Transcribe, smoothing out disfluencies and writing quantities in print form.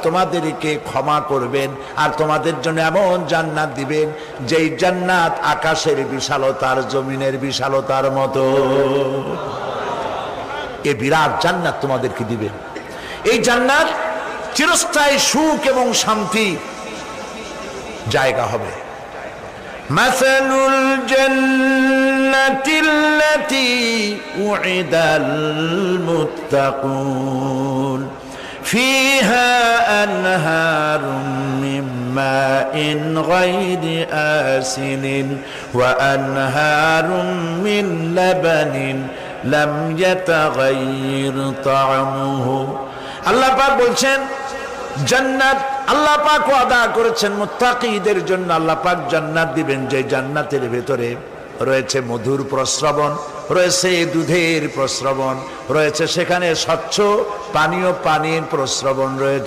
তোমাদেরকে ক্ষমা করবেন আর তোমাদের জন্য এমন জান্নাত দিবেন যেই জান্নাত আকাশের বিশালতার জমিনের বিশালতার মতো। এই বিরাট জান্নাত তোমাদেরকে দিবেন। এই জান্নাত চিরস্থায়ী সুখ এবং শান্তি জায়গা হবে। মাসালুল জান্নাতিল্লাতী উইদাল মুত্তাকুন ফিহা আনহারুম মিন মাইন গায়রি আসিনিন ওয়া আনহারুম মিন লাবানিন লাম ইয়াতাগায়্যার তা'আমুহু। আল্লাহ পাক বলছেন জান্নাত আল্লাহ পাক ওয়াদা করেছেন মুত্তাকীদের জন্য। আল্লাহ পাক জান্নাত দিবেন যে জান্নাতের ভেতরে রয়েছে মধুর প্রস্রবণ, রয়েছে দুধের প্রস্রবণ, রয়েছে সেখানে স্বচ্ছ পানীয় পানির প্রস্রবণ রয়েছে।